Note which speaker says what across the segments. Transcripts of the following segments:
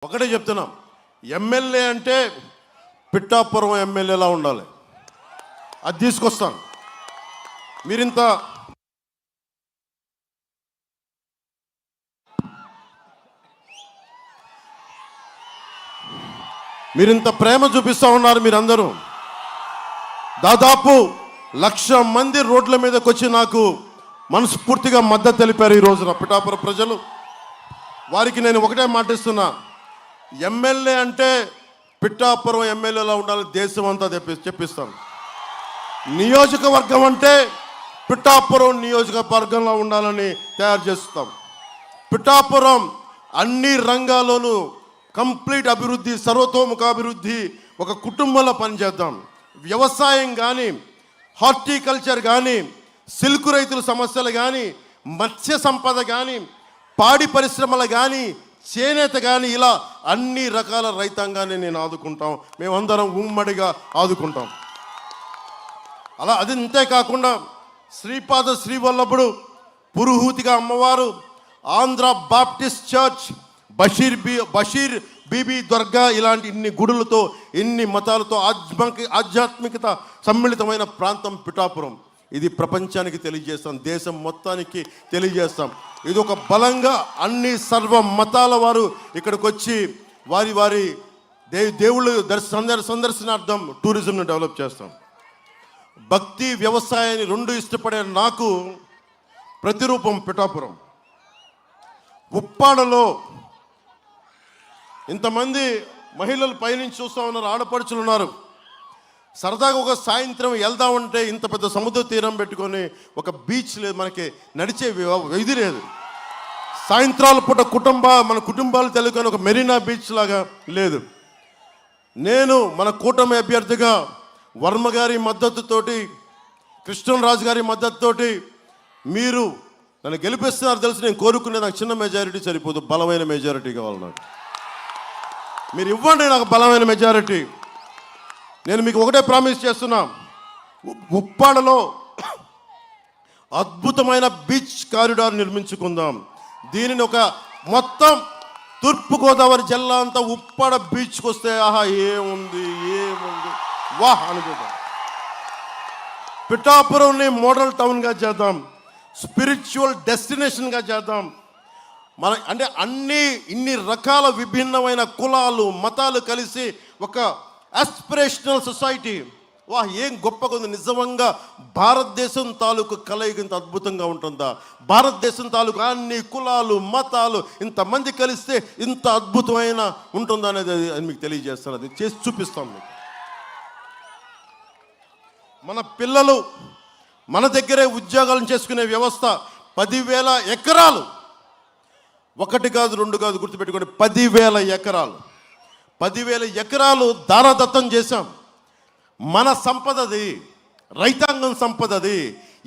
Speaker 1: ఒకటే చెప్తున్నాం, ఎమ్మెల్యే అంటే పిఠాపురం ఎమ్మెల్యేలా ఉండాలి. అది తీసుకొస్తాను. మీరింత ప్రేమ చూపిస్తూ ఉన్నారు. మీరందరూ దాదాపు 1,00,000 మంది రోడ్ల మీదకి వచ్చి నాకు మనస్ఫూర్తిగా మద్దతు తెలిపారు. ఈ రోజున పిఠాపురం ప్రజలు, వారికి నేను ఒకటే మాటిస్తున్నా, ఎమ్మెల్యే అంటే పిఠాపురం ఎమ్మెల్యేలా ఉండాలి, దేశం అంతా చెప్పిస్తాను. నియోజకవర్గం అంటే పిఠాపురం నియోజకవర్గంలో ఉండాలని తయారు చేస్తాం. పిఠాపురం అన్ని రంగాల్లోనూ కంప్లీట్ అభివృద్ధి, సర్వతోముఖాభివృద్ధి, ఒక కుటుంబంలో పనిచేద్దాం. వ్యవసాయం కానీ, హార్టికల్చర్ కానీ, సిల్క్ రైతుల సమస్యలు కానీ, మత్స్య సంపద కానీ, పాడి పరిశ్రమలు కానీ, చేనేత కానీ, ఇలా అన్ని రకాల రైతాంగాన్ని నేను ఆదుకుంటాం. మేమందరం ఉమ్మడిగా ఆదుకుంటాం. అలా అది అంతేకాకుండా శ్రీపాద శ్రీవల్లభుడు, పురుహూతిగా అమ్మవారు, ఆంధ్ర బాప్టిస్ట్ చర్చ్, బషీర్ బీబీ దర్గా, ఇలాంటి ఇన్ని గుడులతో, ఇన్ని మతాలతో ఆధ్యాత్మికత సమ్మిళితమైన ప్రాంతం పిఠాపురం. ఇది ప్రపంచానికి తెలియజేస్తాం, దేశం మొత్తానికి తెలియజేస్తాం. ఇది ఒక బలంగా అన్ని సర్వ మతాల వారు ఇక్కడికి వచ్చి వారి వారి దేవుళ్ళు సందర్శనార్థం టూరిజంను డెవలప్ చేస్తాం. భక్తి, వ్యవసాయాన్ని రెండు ఇష్టపడే నాకు ప్రతిరూపం పిఠాపురం. ఉప్పాడలో ఇంతమంది మహిళలు పైనుంచి చూస్తూ ఉన్నారు, ఆడపడుచులు ఉన్నారు. సరదాగా ఒక సాయంత్రం వెళ్దామంటే ఇంత పెద్ద సముద్ర తీరం పెట్టుకొని ఒక బీచ్ లేదు, మనకి నడిచే ఇది లేదు. సాయంత్రాల పూట మన కుటుంబాలు తెలుగుని ఒక మెరీనా బీచ్ లాగా లేదు. నేను మన కూటమి అభ్యర్థిగా వర్మ గారి మద్దతుతోటి, కృష్ణరాజు గారి మద్దతుతోటి మీరు నన్ను గెలిపిస్తున్నారు తెలుసు. నేను కోరుకునే నాకు చిన్న మెజారిటీ సరిపోదు, బలమైన మెజారిటీ కావాలి. నాకు మీరు ఇవ్వండి, నాకు బలమైన మెజారిటీ. నేను మీకు ఒకటే ప్రామిస్ చేస్తున్నా, ఉప్పాడలో అద్భుతమైన బీచ్ కారిడార్ నిర్మించుకుందాం. దీనిని ఒక మొత్తం తూర్పుగోదావరి జిల్లా అంతా ఉప్పాడ బీచ్కి వస్తే ఆహా ఏముంది వాహ్ అనుకుందాం. పిఠాపురంని మోడల్ టౌన్గా చేద్దాం, స్పిరిచువల్ డెస్టినేషన్గా చేద్దాం. అంటే ఇన్ని రకాల విభిన్నమైన కులాలు, మతాలు కలిసి ఒక ఆస్పిరేషనల్ సొసైటీ. వాహ్ ఏం గొప్పగా ఉంది. నిజంగా భారతదేశం తాలూకు కలయిక ఇంత అద్భుతంగా ఉంటుందా? భారతదేశం తాలూకు అన్ని కులాలు, మతాలు ఇంతమంది కలిస్తే ఇంత అద్భుతమైన ఉంటుందా అనేది అది మీకు తెలియజేస్తాను. అది చేసి చూపిస్తాం మీకు. మన పిల్లలు మన దగ్గరే ఉద్యోగాలను చేసుకునే వ్యవస్థ. 10,000 ఎకరాలు, ఒకటి కాదు రెండు కాదు, గుర్తుపెట్టుకోండి, 10,000 ఎకరాలు. 10,000 ఎకరాలు దారాదత్తం చేశాం. మన సంపదది, రైతాంగం సంపదది.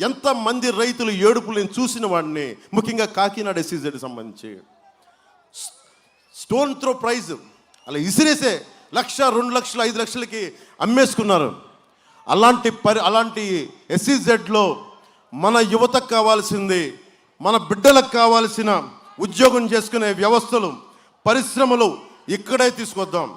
Speaker 1: ఎంతమంది రైతులు ఏడుపులు నేను చూసిన వాడిని, ముఖ్యంగా కాకినాడ SEZ సంబంధించి స్టోన్ త్రో ప్రైజ్ అలా ఇసిరేసే 1,00,000, 2 లక్షలు, 5 లక్షలకి అమ్మేసుకున్నారు. అలాంటి SEZలో మన యువతకు కావాల్సింది, మన బిడ్డలకు కావాల్సిన ఉద్యోగం చేసుకునే వ్యవస్థలు, పరిశ్రమలు ఇక్కడే తీసుకొద్దాం.